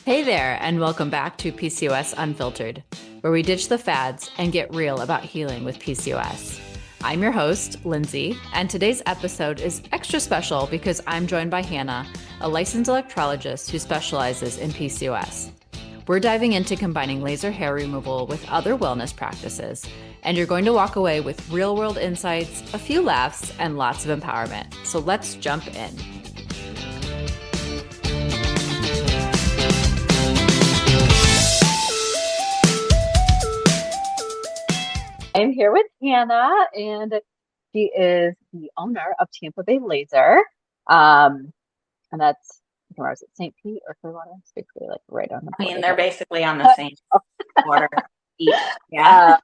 Hey there, and welcome back to PCOS Unfiltered, where we ditch the fads and get real about healing with PCOS. I'm your host, Lindsay, and today's episode is extra special because I'm joined by Hannah, a licensed electrolyst who specializes in PCOS. We're diving into combining laser hair removal with other wellness practices, and you're going to walk away with real-world insights, a few laughs, and lots of empowerment. So let's jump in. I'm here with Hannah, and she is the owner of Tampa Bay Laser. And that's, where was it, St. Pete or Clearwater? It's basically like right on the border. I mean, they're basically on the same border. Yeah.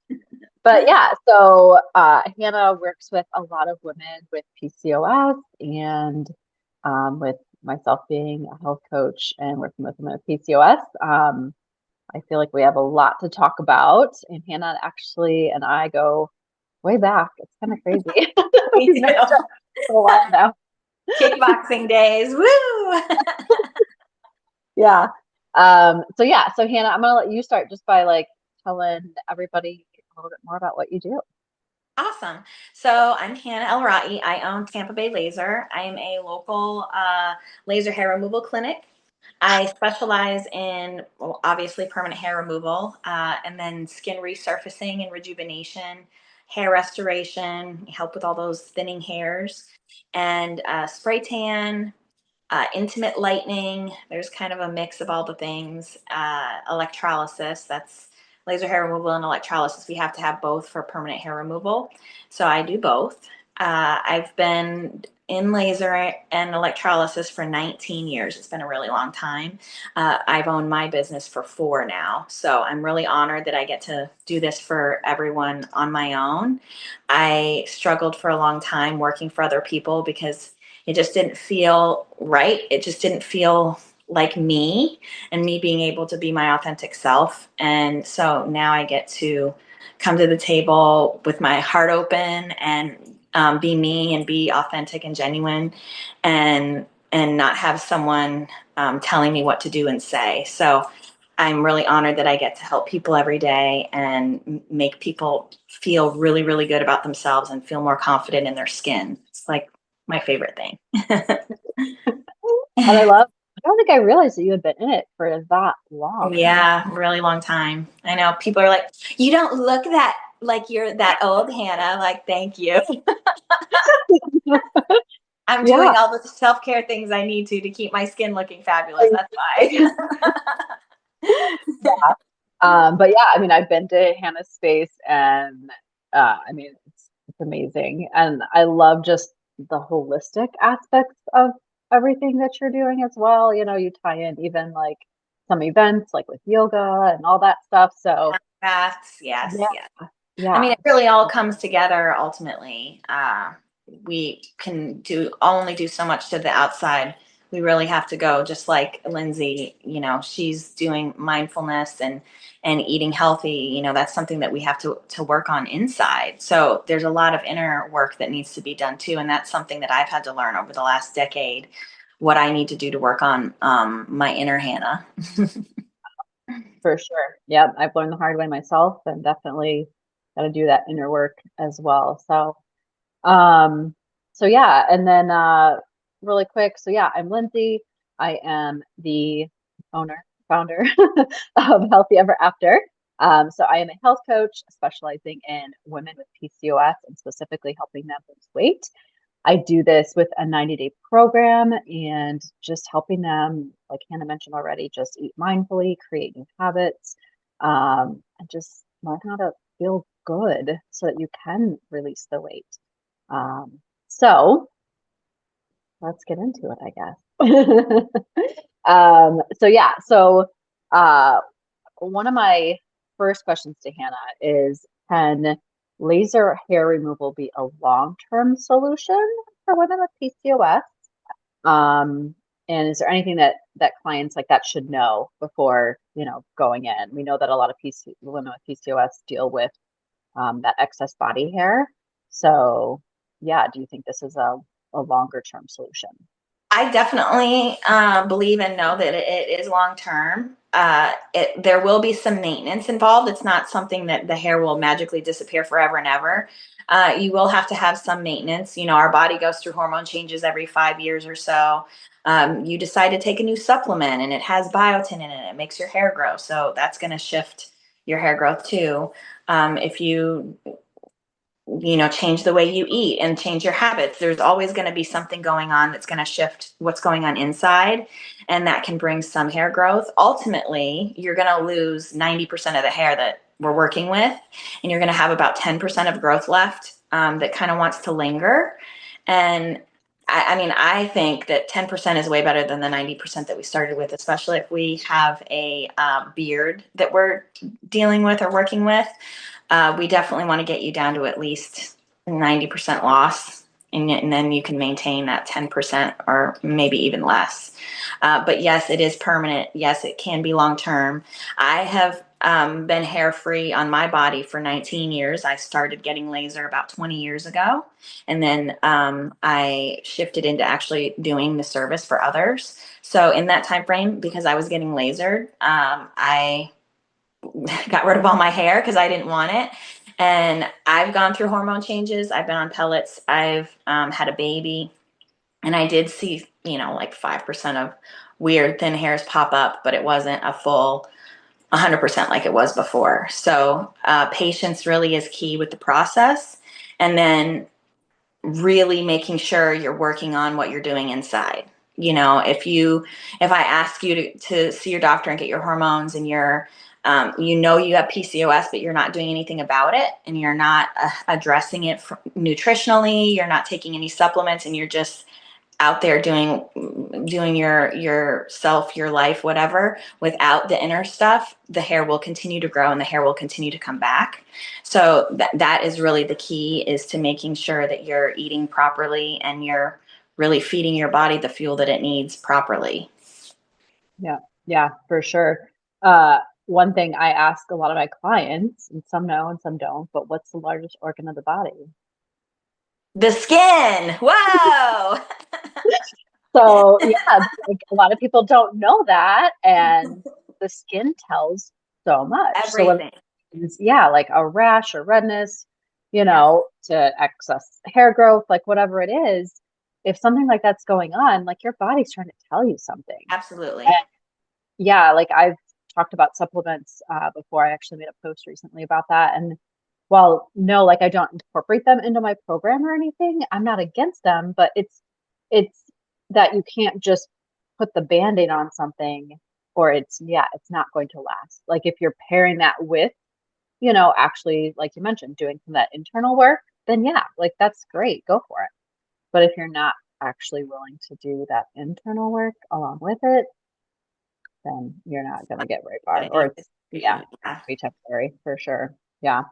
But yeah, so Hannah works with a lot of women with PCOS and with myself being a health coach and working with women with PCOS. I feel like we have a lot to talk about, and Hannah actually and I go way back. It's kind of crazy. We've known each other for a while now. Kickboxing days, woo! Yeah. So Hannah, I'm gonna let you start just by like telling everybody a little bit more about what you do. Awesome. So I'm Hannah El-Ra'i. I own Tampa Bay Laser. I am a local laser hair removal clinic. I specialize in, well, obviously permanent hair removal, and then skin resurfacing and rejuvenation, hair restoration, help with all those thinning hairs, and spray tan, intimate lightening. There's kind of a mix of all the things. Electrolysis, that's laser hair removal and electrolysis. We have to have both for permanent hair removal. So I do both. I've been in laser and electrolysis for 19 years. It's been a really long time. I've owned my business for 4 now. So I'm really honored that I get to do this for everyone on my own. I struggled for a long time working for other people because it just didn't feel right. It just didn't feel like me and me being able to be my authentic self. And so now I get to come to the table with my heart open and be me and be authentic and genuine and not have someone telling me what to do and say. So I'm really honored that I get to help people every day and make people feel really, really good about themselves and feel more confident in their skin. It's like my favorite thing. And I don't think I realized that you had been in it for that long. Yeah, really long time. I know people are like, you don't look that like you're that old, Hannah. Like, thank you. I'm doing all the self-care things I need to keep my skin looking fabulous. That's why. But yeah, I mean, I've been to Hannah's space, and I mean, it's amazing, and I love just the holistic aspects of everything that you're doing as well. You know, you tie in even like some events like with yoga and all that stuff. So Yes, yes, yeah, yes. I yeah, mean, it really all comes together ultimately. We can only do so much to the outside. We really have to go, just like Lindsay, she's doing mindfulness and eating healthy. That's something that we have to work on inside. So there's a lot of inner work that needs to be done too. And that's something that I've had to learn over the last decade, what I need to do to work on my inner Hannah. for sure. Yep, I've learned the hard way myself, and definitely got to do that inner work as well. Um, so yeah, and then really quick, so yeah, I'm Lindsay. I am the founder of Healthy Ever After. So I am a health coach specializing in women with PCOS and specifically helping them lose weight. I do this with a 90-day program and just helping them, like Hannah mentioned already, just eat mindfully, create new habits, and just learn how to feel good so that you can release the weight. So let's get into it, I guess. So one of my first questions to Hannah is, can laser hair removal be a long-term solution for women with PCOS? And is there anything that clients like that should know before, going in? We know that a lot of women with PCOS deal with that excess body hair. So yeah, do you think this is a longer term solution? I definitely believe and know that it is long term. There will be some maintenance involved. It's not something that the hair will magically disappear forever and ever. You will have to have some maintenance. You know, our body goes through hormone changes every 5 years or so. You decide to take a new supplement and it has biotin in it. It makes your hair grow. So that's going to shift your hair growth too. If you know, change the way you eat and change your habits, there's always going to be something going on that's going to shift what's going on inside, and that can bring some hair growth. Ultimately, you're going to lose 90% of the hair that we're working with, and you're going to have about 10% of growth left, that kind of wants to linger. And I mean, I think that 10% is way better than the 90% that we started with, especially if we have a beard that we're dealing with or working with. We definitely want to get you down to at least 90% loss, and then you can maintain that 10% or maybe even less. But yes, it is permanent. Yes, it can be long term. I have been hair free on my body for 19 years. I started getting laser about 20 years ago. And then I shifted into actually doing the service for others. So in that time frame, because I was getting lasered, I got rid of all my hair because I didn't want it. And I've gone through hormone changes. I've been on pellets. I've had a baby. And I did see, you know, like 5% of weird thin hairs pop up, but it wasn't a full 100% like it was before. So patience really is key with the process. And then really making sure you're working on what you're doing inside. You know, if I ask you to see your doctor and get your hormones, and you're you know you have PCOS, but you're not doing anything about it, and you're not addressing it nutritionally, you're not taking any supplements, and you're just out there doing your self, your life, whatever, without the inner stuff, the hair will continue to grow and the hair will continue to come back. So that is really the key, is to making sure that you're eating properly and you're really feeding your body the fuel that it needs properly. Yeah, yeah, for sure. One thing I ask a lot of my clients, and some know and some don't, but what's the largest organ of the body? The skin. Whoa. So yeah, like a lot of people don't know that, and the skin tells so much. So whether Everything. it's, yeah, like a rash or redness, Yes, to excess hair growth, like whatever it is, if something like that's going on, like your body's trying to tell you something. absolutely. Yeah, like I've talked about supplements before. I actually made a post recently about that. And while no, like I don't incorporate them into my program or anything, I'm not against them, but it's that you can't just put the band-aid on something, or it's not going to last. Like if you're pairing that with, actually, like you mentioned, doing some of that internal work, then yeah, like that's great, go for it. But if you're not actually willing to do that internal work along with it, then you're not going to get very far. Gonna Or need it's, to yeah, be, yeah. be temporary for sure. Yeah.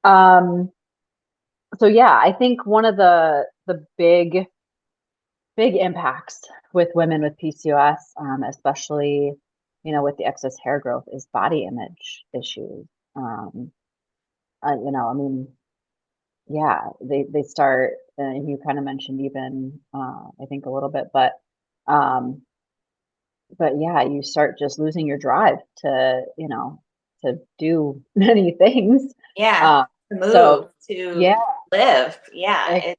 Um, so yeah, I think one of the big impacts with women with PCOS, especially, with the excess hair growth, is body image issues. Um, I mean, yeah, they start, and you kind of mentioned even, I think a little bit, um, but yeah, you start just losing your drive to do many things. Yeah. Uh, To so move, yeah, to live. Yeah.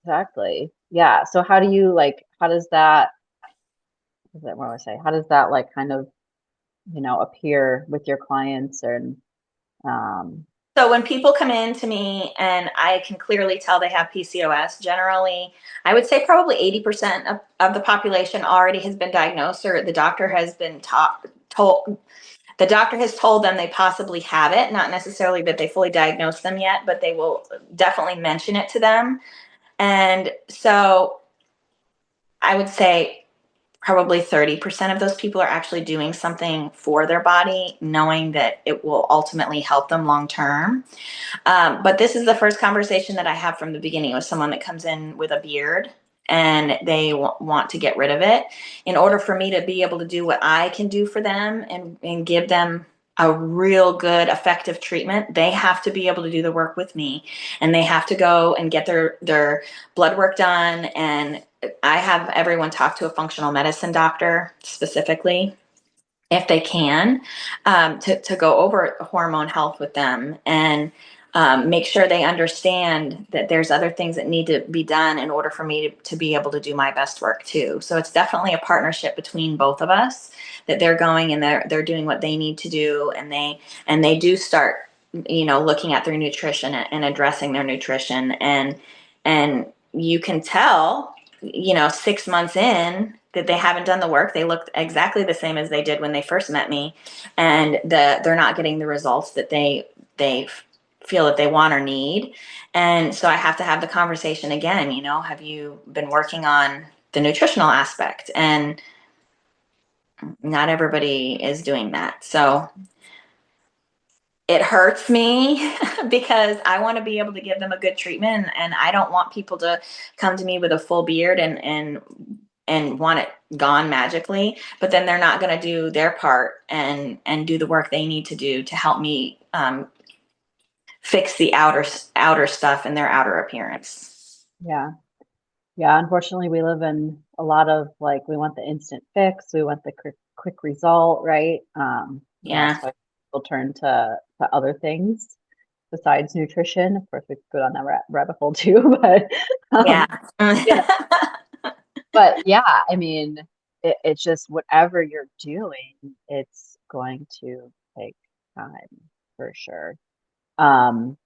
exactly. Yeah. So how does that, what do I say? How does that like kind of, appear with your clients and, um, So when people come in to me and I can clearly tell they have PCOS, generally, I would say probably 80% of the population already has been diagnosed, or the doctor has been told, the doctor has told them they possibly have it. Not necessarily that they fully diagnosed them yet, but they will definitely mention it to them. And so I would say probably 30% of those people are actually doing something for their body, knowing that it will ultimately help them long term. But this is the first conversation that I have from the beginning with someone that comes in with a beard and they want to get rid of it. In order for me to be able to do what I can do for them and give them a real good effective treatment, they have to be able to do the work with me, and they have to go and get their blood work done and I have everyone talk to a functional medicine doctor specifically, if they can, to go over hormone health with them and make sure they understand that there's other things that need to be done in order for me to be able to do my best work too. So it's definitely a partnership between both of us, that they're going and they're doing what they need to do, and they do start, looking at their nutrition and addressing their nutrition, and you can tell, 6 months in, that they haven't done the work. They look exactly the same as they did when they first met me, and they're not getting the results that they feel that they want or need. And so I have to have the conversation again. Have you been working on the nutritional aspect? And not everybody is doing that. So it hurts me because I want to be able to give them a good treatment, and I don't want people to come to me with a full beard and want it gone magically, but then they're not going to do their part and do the work they need to do to help me fix the outer stuff and their outer appearance. Yeah. Yeah, unfortunately, we live in a lot of like we want the instant fix, we want the quick result, right? Yeah, Yeah. so people turn to other things besides nutrition. Of course, we could go down that rabbit hole too, but Yeah. you know, but yeah, I mean, it's just whatever you're doing, it's going to take time for sure. Um,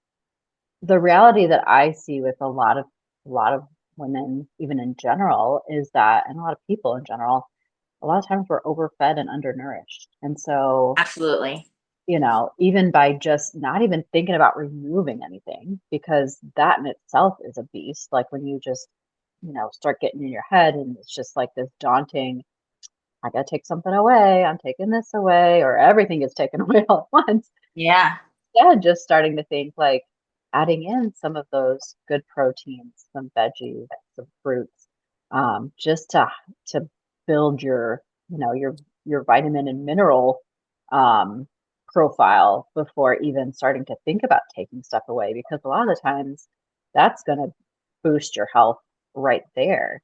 the reality that I see with a lot of women, even in general, is that, and a lot of people in general, a lot of times we're overfed and undernourished. And so, Absolutely. even by just not even thinking about removing anything, because that in itself is a beast. Like when you just, start getting in your head and it's just like this daunting, I gotta take something away, I'm taking this away, or everything gets taken away all at once. Yeah. Yeah, just starting to think like adding in some of those good proteins, some veggies, some fruits, just to build your, your vitamin and mineral um, profile before even starting to think about taking stuff away, because a lot of the times that's going to boost your health right there.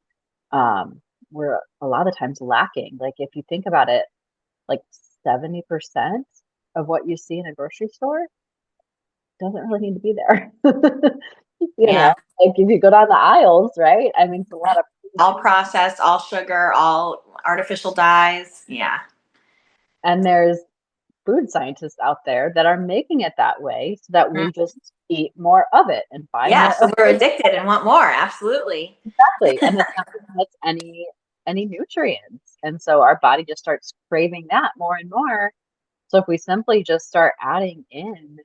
We're a lot of times lacking. Like if you think about it, like 70% of what you see in a grocery store doesn't really need to be there. Yeah. Like if you go down the aisles, right? I mean, it's a lot of, All processed, all sugar, all artificial dyes. Yeah. and there's food scientists out there that are making it that way so that we just eat more of it and buy Yeah. more So of we're it. addicted and want more. Absolutely. Exactly. And it's not giving us any nutrients. And so our body just starts craving that more and more. So if we simply just start adding in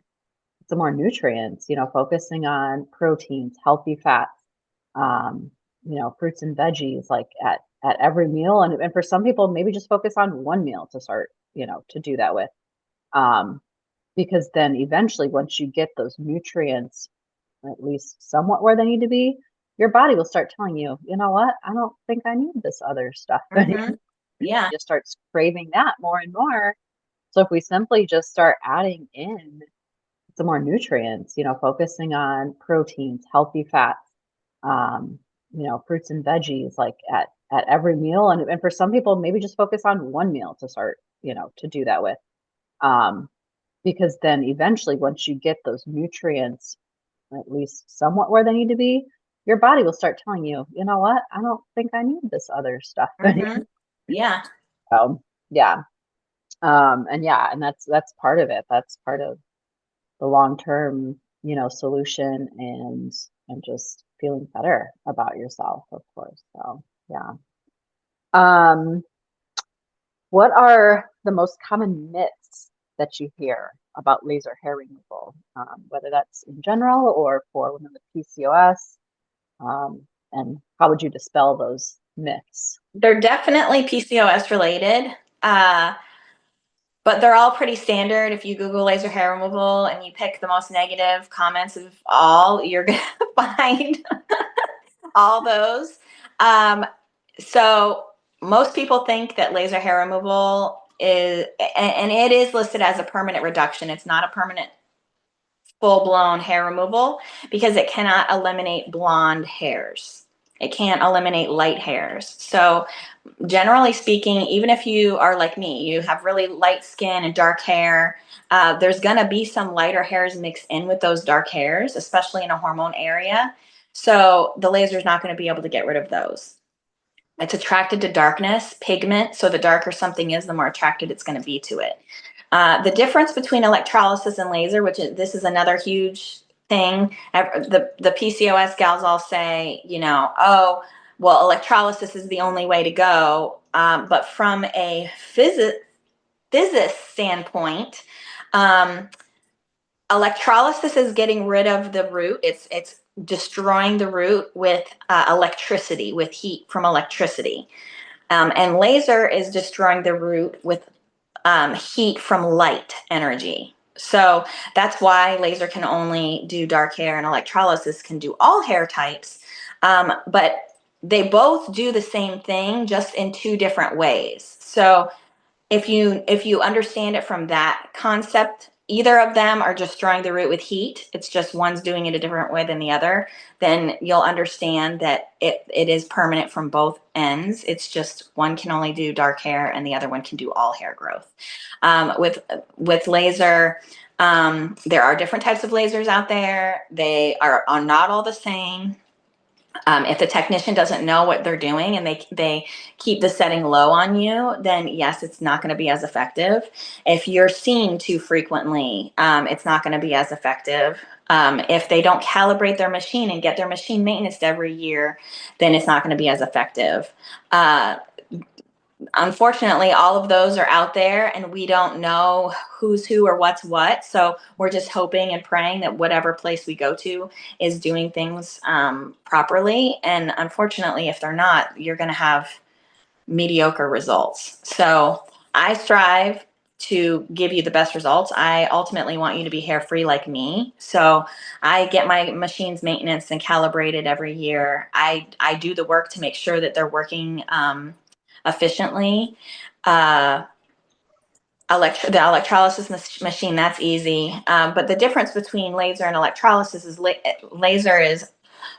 some more nutrients, focusing on proteins, healthy fats, um, fruits and veggies like at every meal. And for some people, maybe just focus on one meal to start, to do that with. Um, because then eventually once you get those nutrients at least somewhat where they need to be, your body will start telling you, you know what, I don't think I need this other stuff Hmm. anymore. Yeah. Just starts craving that more and more. So if we simply just start adding in some more nutrients, focusing on proteins, healthy fats, um, fruits and veggies like at every meal. And for some people, maybe just focus on one meal to start, to do that with. Um, because then eventually once you get those nutrients at least somewhat where they need to be, your body will start telling you, you know what, I don't think I need this other stuff anymore. Hmm. Yeah. So yeah. And yeah, and that's part of it. That's part of the long-term, solution and just feeling better about yourself, of course. So, yeah. Um, what are the most common myths that you hear about laser hair removal, whether that's in general or for women with PCOS? And how would you dispel those myths? They're definitely PCOS related. Uh, but they're all pretty standard. If you Google laser hair removal and you pick the most negative comments of all, you're going to find all those. Um, so most people think that laser hair removal is, and it is listed as a permanent reduction. It's not a permanent full blown hair removal because it cannot eliminate blonde hairs. It can't eliminate light hairs. So generally speaking, even if you are like me, you have really light skin and dark hair, there's going to be some lighter hairs mixed in with those dark hairs, especially in a hormone area. So the laser is not going to be able to get rid of those. It's attracted to darkness, pigment. So the darker something is, the more attracted it's going to be to it. The difference between electrolysis and laser, this is another huge thing. The PCOS gals all say, oh, well, electrolysis is the only way to go. But from a physicist standpoint, electrolysis is getting rid of the root. It's destroying the root with electricity, with heat from electricity. And laser is destroying the root with heat from light energy. So that's why laser can only do dark hair and electrolysis can do all hair types. But they both do the same thing, just in two different ways. So if you understand it from that concept, either of them are destroying the root with heat. It's just one's doing it a different way than the other. Then you'll understand that it is permanent from both ends. It's just one can only do dark hair and the other one can do all hair growth. With laser, there are different types of lasers out there. They are not all the same. If the technician doesn't know what they're doing and they keep the setting low on you, then yes, it's not going to be as effective. If you're seen too frequently, it's not going to be as effective. If they don't calibrate their machine and get their machine maintenance every year, then it's not going to be as effective. Unfortunately, all of those are out there and we don't know who's who or what's what. So we're just hoping and praying that whatever place we go to is doing things properly. And unfortunately, if they're not, you're going to have mediocre results. So I strive to give you the best results. I ultimately want you to be hair free like me. So I get my machines maintenance and calibrated every year. I do the work to make sure that they're working efficiently. The electrolysis machine, that's easy. But the difference between laser and electrolysis is laser is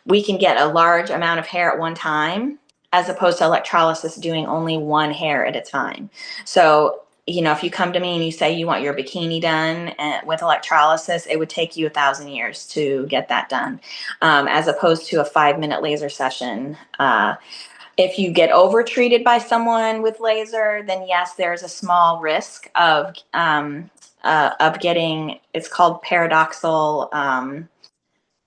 we can get a large amount of hair at one time, as opposed to electrolysis doing only one hair at a time. So, if you come to me and you say you want your bikini done with electrolysis, it would take you 1,000 years to get that done, as opposed to a 5-minute laser session. If you get over treated by someone with laser, then yes, there's a small risk of getting, it's called paradoxal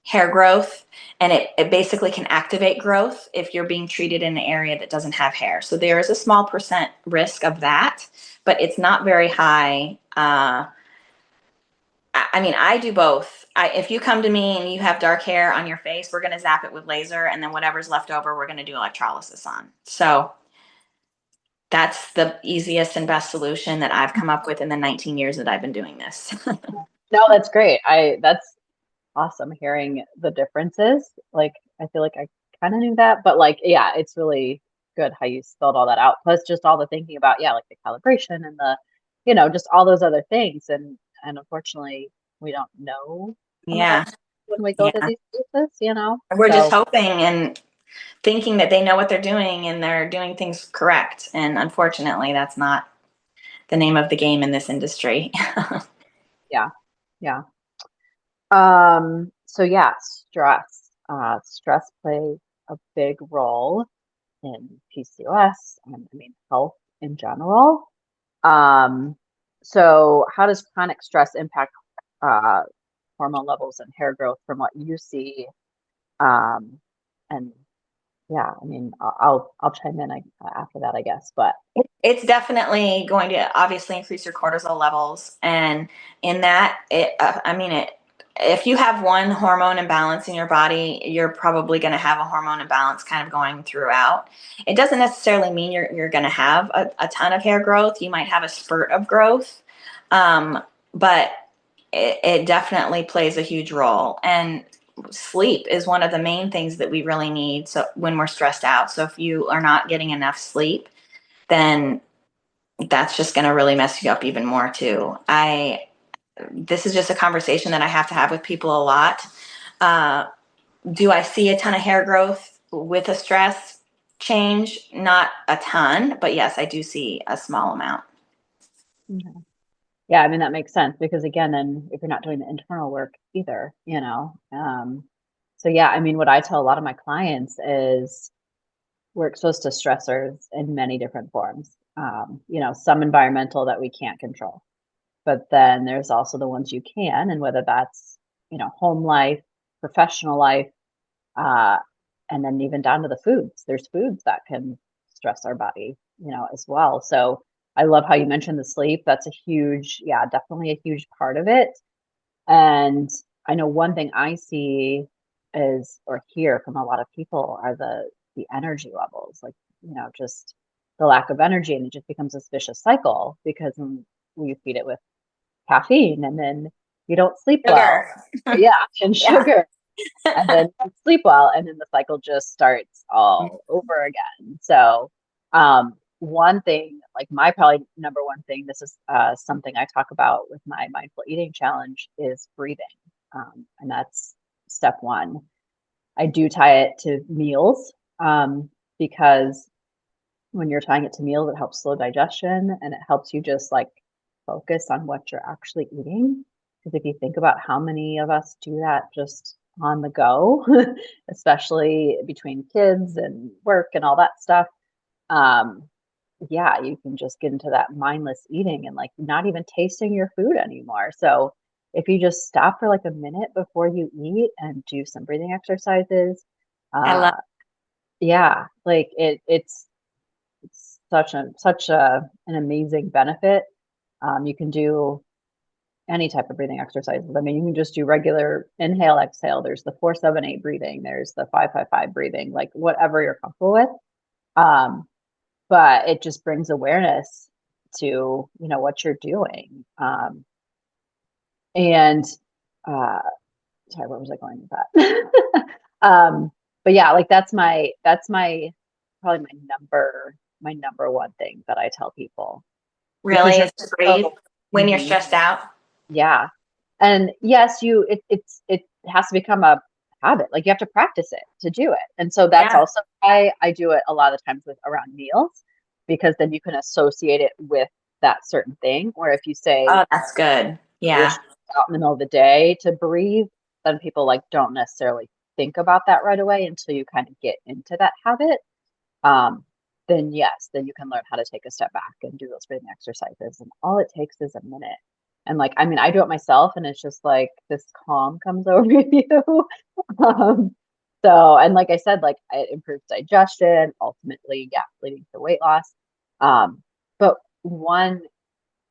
hair growth, and it basically can activate growth if you're being treated in an area that doesn't have hair. So there is a small percent risk of that, but it's not very high. I do both. If you come to me and you have dark hair on your face, we're going to zap it with laser, and then whatever's left over, we're going to do electrolysis on. So that's the easiest and best solution that I've come up with in the 19 years that I've been doing this. No, that's great. That's awesome hearing the differences. Like, I feel like I kind of knew that, but like, yeah, it's really good how you spelled all that out. Plus just all the thinking about, yeah, like the calibration and just all those other things. And unfortunately, we don't know some of that Yeah. when we go to Yeah. these places. We're just So hoping and thinking that they know what they're doing and they're doing things correct. And unfortunately, that's not the name of the game in this industry. yeah, yeah. So yeah, stress. Stress plays a big role in PCOS and health in general. Um, so how does chronic stress impact uh, hormone levels and hair growth from what you see? Um, and yeah, I'll chime in after that, I guess. But It's definitely going to obviously increase your cortisol levels. And in that, if you have one hormone imbalance in your body, you're probably going to have a hormone imbalance kind of going throughout. It doesn't necessarily mean you're going to have a ton of hair growth. You might have a spurt of growth, but it definitely plays a huge role. And sleep is one of the main things that we really need. So when we're stressed out, so if you are not getting enough sleep, then that's just going to really mess you up even more too. This is just a conversation that I have to have with people a lot. Do I see a ton of hair growth? with a stress change, not a ton, but yes, I do see a small amount. Okay. Yeah, I mean, that makes sense because again, then if you're not doing the internal work either, so yeah, I mean, what I tell a lot of my clients is we're exposed to stressors in many different forms. Some environmental that we can't control, but then there's also the ones you can, and whether that's, home life, professional life, uh, and then even down to the foods. There's foods that can stress our body, as well. So I love how you mentioned the sleep. That's definitely a huge part of it. And I know one thing I see is or hear from a lot of people are the energy levels, like, just the lack of energy, and it just becomes this vicious cycle because you feed it with caffeine and then you don't sleep well. Sugar. Yeah, and Yeah. sugar and then you sleep well and then the cycle just starts all over again. So one thing, like my probably number one thing, this is something I talk about with my mindful eating challenge, is breathing. And that's step one. I do tie it to meals, because when you're tying it to meals, it helps slow digestion and it helps you just like focus on what you're actually eating. Because if you think about how many of us do that just on the go, especially between kids and work and all that stuff, um, yeah, you can just get into that mindless eating and like not even tasting your food anymore. So if you just stop for like a minute before you eat and do some breathing exercises, I love. uh, yeah, like it's such a an amazing benefit. You can do any type of breathing exercises. I mean, you can just do regular inhale, exhale. There's the 4-7-8 breathing. There's the 5-5-5 breathing, like whatever you're comfortable with. Um, but it just brings awareness to, what you're doing. And uh, sorry, where was I going with that? But yeah, like that's my probably my number one thing that I tell people Really because you're is to breathe so when you're mhm, stressed out. yeah. And yes, it has to become a habit. Like you have to practice it to do it. And so that's Yeah. also why I do it a lot of times with around meals, because then you can associate it with that certain thing. Where if you say Oh, that's good. you're Yeah. stressed out in the middle of the day to breathe, then people like don't necessarily think about that right away until you kind of get into that habit. um, then yes, then you can learn how to take a step back and do those breathing exercises. And all it takes is a minute. And like, I mean, I do it myself and it's just like this calm comes over you. um, and like I said, like it improves digestion, ultimately, yeah, leading to weight loss. But one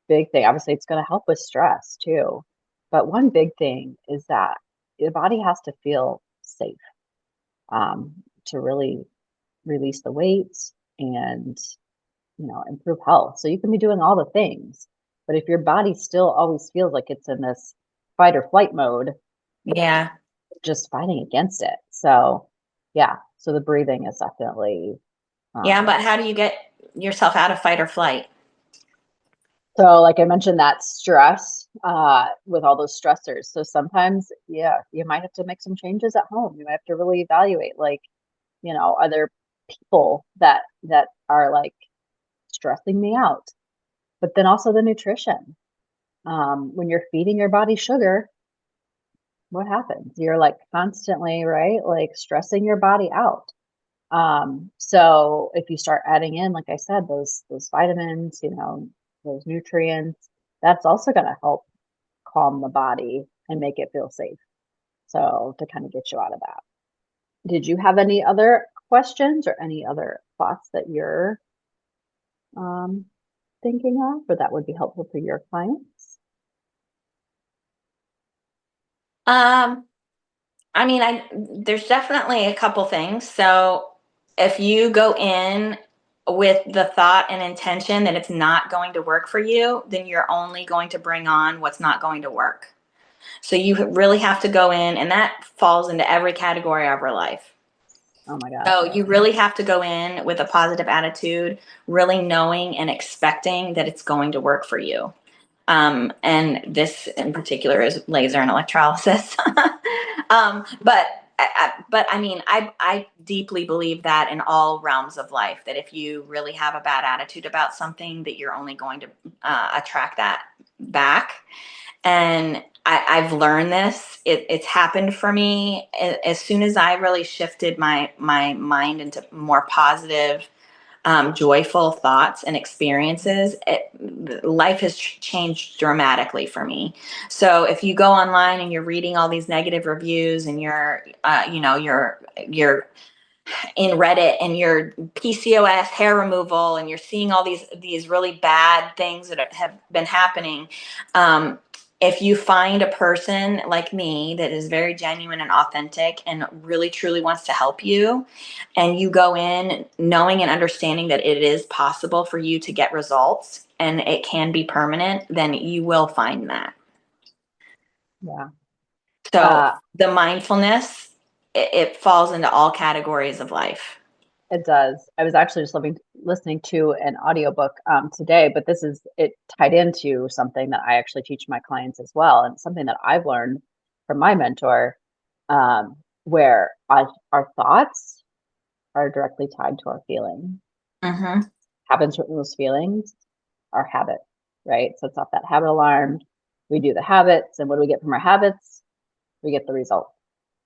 big thing, obviously, it's going to help with stress too. But one big thing is that the body has to feel safe, um, to really release the weight and improve health. So you can be doing all the things, but if your body still always feels like it's in this fight or flight mode, Yeah. just fighting against it. So yeah, so the breathing is definitely Yeah. um But how do you get yourself out of fight or flight? so like I mentioned, that stress, with all those stressors. So sometimes, yeah, you might have to make some changes at home. You might have to really evaluate, like, are there people that are like stressing me out? But then also the nutrition. When you're feeding your body sugar, what happens? You're like constantly, right? Like stressing your body out. So if you start adding in, like I said, those vitamins, those nutrients, that's also going to help calm the body and make it feel safe. So to kind of get you out of that. Did you have any other questions or any other thoughts that you're um, thinking of, or that would be helpful for your clients? Um, I mean, there's definitely a couple things. So if you go in with the thought and intention that it's not going to work for you, then you're only going to bring on what's not going to work. So you really have to go in, and that falls into every category of our life. Oh my gosh, So yeah. you really have to go in with a positive attitude, really knowing and expecting that it's going to work for you. And this in particular is laser and electrolysis. But but I mean, I deeply believe that in all realms of life, that if you really have a bad attitude about something, that you're only going to attract that back. And I've learned this. It's happened for me as soon as I really shifted my mind into more positive, joyful thoughts and experiences. Life has changed dramatically for me. So if you go online and you're reading all these negative reviews, and you're in Reddit and your PCOS hair removal, and you're seeing all these really bad things that have been happening. If you find a person like me that is very genuine and authentic and really truly wants to help you, and you go in knowing and understanding that it is possible for you to get results and it can be permanent, then you will find that. Yeah. So Uh, the mindfulness, it falls into all categories of life. it does. I was actually just listening to an audiobook today, but it tied into something that I actually teach my clients as well, and something that I've learned from my mentor, where our thoughts are directly tied to our feelings. Mm-hmm. Happens with those feelings, our habit, right? So it's off that habit alarm. We do the habits, and what do we get from our habits? We get the result.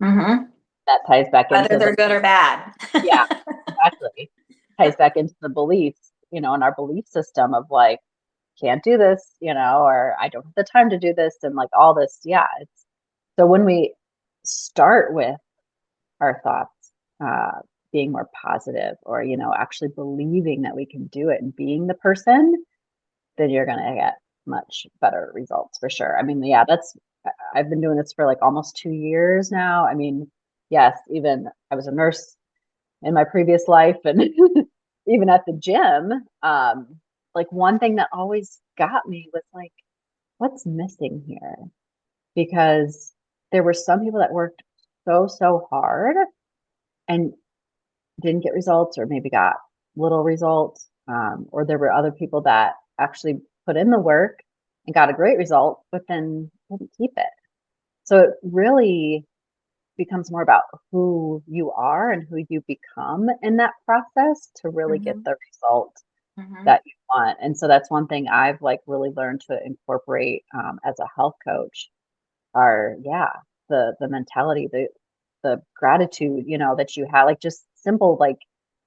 Mm-hmm. That ties back Whether into they're good or bad. yeah, exactly. Ties back into the beliefs, and our belief system of like, can't do this, or I don't have the time to do this, and like all this. Yeah. So when we start with our thoughts, being more positive, or, actually believing that we can do it and being the person, then you're going to get much better results for sure. I mean, yeah, I've been doing this for like almost 2 years now. I mean, yes, even I was a nurse in my previous life, and even at the gym, like one thing that always got me was like, what's missing here? Because there were some people that worked so hard and didn't get results, or maybe got little results. Or there were other people that actually put in the work and got a great result, but then didn't keep it. So it really becomes more about who you are and who you become in that process to really get Mm-hmm. the result Mm-hmm. that you want. And so that's one thing I've like really learned to incorporate as a health coach are, yeah, the mentality, the gratitude, that you have, like just like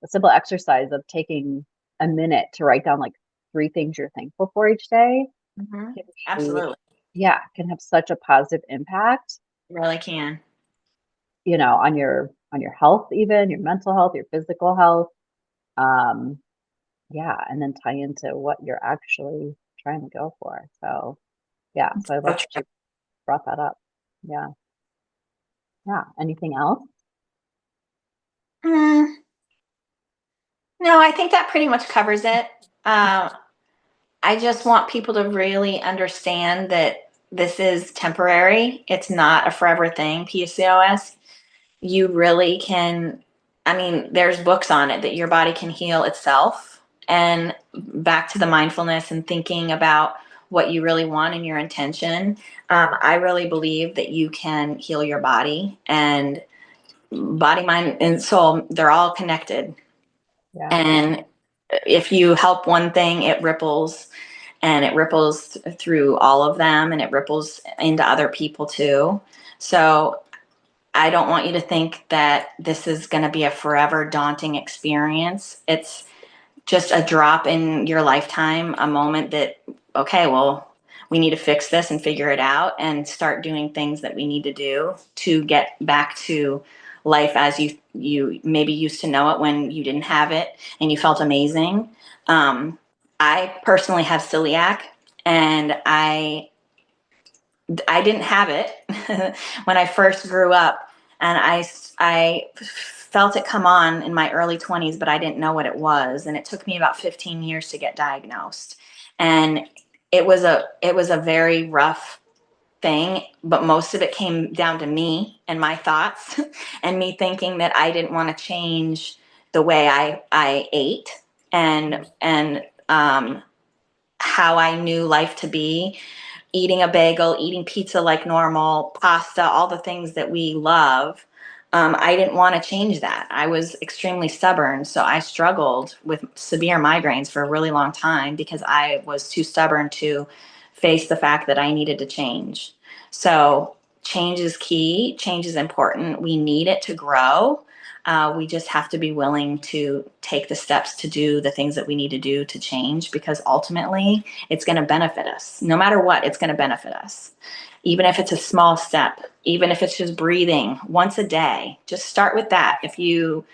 a simple exercise of taking a minute to write down like 3 things you're thankful for each day Mm-hmm. can be, Absolutely. yeah, can have such a positive impact, Really can. on your health, even your mental health, your physical health. Um, yeah, and then tie into what you're actually trying to go for. So yeah, so I So love that true. you brought that up. Yeah. Yeah. Anything else? Mm, no, I think that pretty much covers it. Uh, I just want people to really understand that this is temporary. It's not a forever thing, PCOS. You really can, I mean, there's books on it that your body can heal itself. And back to the mindfulness and thinking about what you really want and your intention. I really believe that you can heal your body, and body, mind, and soul, they're all connected. Yeah. And if you help one thing, it ripples, and it ripples through all of them, and it ripples into other people too. So I don't want you to think that this is going to be a forever daunting experience. It's just a drop in your lifetime, a moment that, okay, well, we need to fix this and figure it out and start doing things that we need to do to get back to life as you maybe used to know it when you didn't have it and you felt amazing. I personally have celiac, and I didn't have it when I first grew up, and I felt it come on in my early 20s, but I didn't know what it was, and it took me about 15 years to get diagnosed. And it was a very rough thing, but most of it came down to me and my thoughts and me thinking that I didn't want to change the way I ate, and how I knew life to be, eating a bagel, eating pizza like normal, pasta, all the things that we love. I didn't want to change that. I was extremely stubborn. So I struggled with severe migraines for a really long time because I was too stubborn to face the fact that I needed to change. So change is key. Change is important. We need it to grow. We just have to be willing to take the steps to do the things that we need to do to change, because ultimately it's going to benefit us. No matter what, it's going to benefit us. Even if it's a small step, even if it's just breathing once a day, just start with that. If you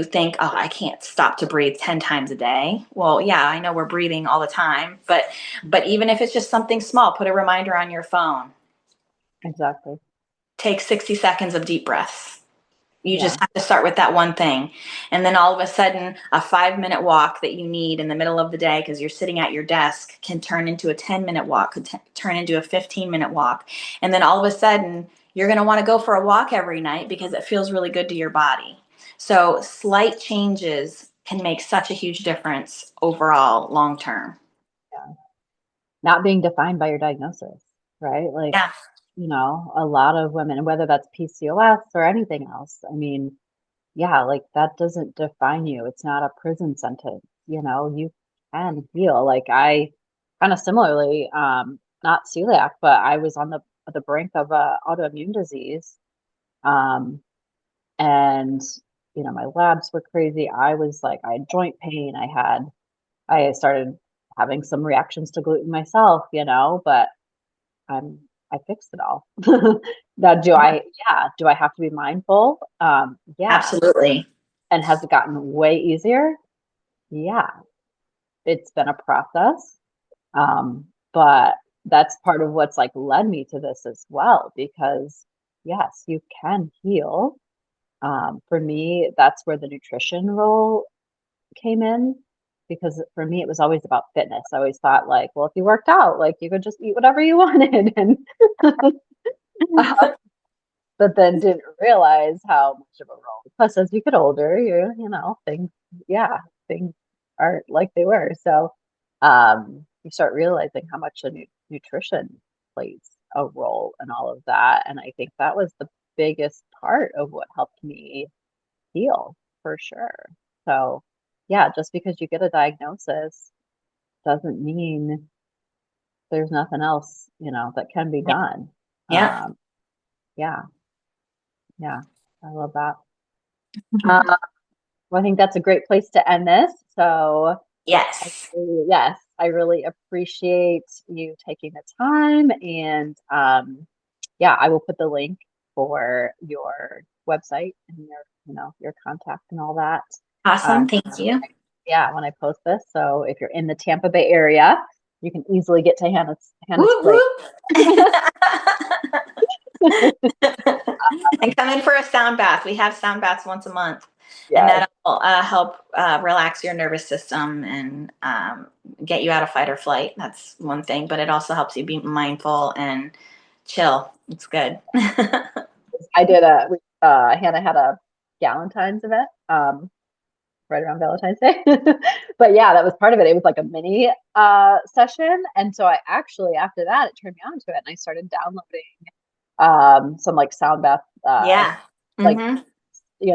think, oh, I can't stop to breathe 10 times a day. Well, yeah, I know we're breathing all the time, but even if it's just something small, put a reminder on your phone. Exactly. Take 60 seconds of deep breaths. You Yeah. just have to start with that one thing. And then all of a sudden, a 5-minute walk that you need in the middle of the day because you're sitting at your desk can turn into a 10-minute walk, could turn into a 15-minute walk. And then all of a sudden, you're going to want to go for a walk every night because it feels really good to your body. So slight changes can make such a huge difference overall, long term. Yeah. Not being defined by your diagnosis, right? Like, Yeah, a lot of women, whether that's PCOS or anything else, I mean, yeah, like that doesn't define you. It's not a prison sentence. You can heal. Like I kind of similarly, not celiac, but I was on the brink of a autoimmune disease. Um, and my labs were crazy. I was like, I had joint pain. I started having some reactions to gluten myself, but I fixed it all. Now, do I have to be mindful? Yeah. absolutely. And has it gotten way easier? Yeah, it's been a process. But that's part of what's like led me to this as well, because yes, you can heal. For me, that's where the nutrition role came in, because for me, it was always about fitness. I always thought like, well, if you worked out, like you could just eat whatever you wanted. And but then didn't realize how much of a role. Plus, as you get older, things, yeah, things aren't like they were. So, you start realizing how much nutrition plays a role in all of that. And I think that was the biggest part of what helped me heal for sure. So, yeah, just because you get a diagnosis doesn't mean there's nothing else, that can be done. Yeah. Yeah, yeah, I love that. Uh, well, I think that's a great place to end this. So, Yes. yes, I really appreciate you taking the time. And yeah, I will put the link for your website and your contact and all that. Awesome. Um, Thank you. yeah, when I post this. So if you're in the Tampa Bay area, you can easily get to Hannah's Whoop, place. whoop. And come in for a sound bath. We have sound baths once a month, and Yes. that'll help relax your nervous system and get you out of fight or flight. That's one thing, but it also helps you be mindful and chill. It's good. I did Hannah had a Galentine's event, right around Valentine's Day. But yeah, that was part of it. It was like a mini session. And so I actually, after that, it turned me on to it and I started downloading some like sound bath Yeah. like Hmm.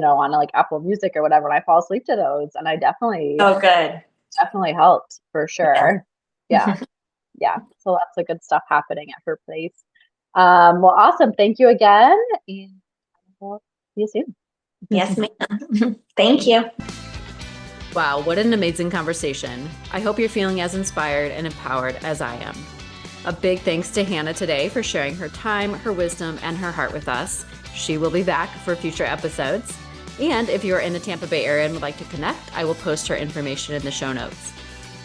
on like Apple Music or whatever, and I fall asleep to those, and I definitely So good. definitely helped for Yeah. sure. Yeah, yeah. So lots of good stuff happening at her place. Well, awesome. Thank you again, and we'll see you Yes, soon. ma'am. Thank you. Wow, what an amazing conversation. I hope you're feeling as inspired and empowered as I am. A big thanks to Hannah today for sharing her time, her wisdom, and her heart with us. She will be back for future episodes. And if you are in the Tampa Bay area and would like to connect, I will post her information in the show notes.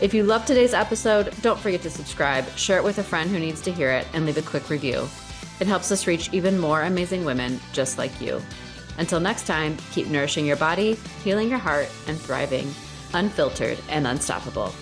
If you loved today's episode, don't forget to subscribe, share it with a friend who needs to hear it, and leave a quick review. It helps us reach even more amazing women just like you. Until next time, keep nourishing your body, healing your heart, and thriving, unfiltered and unstoppable.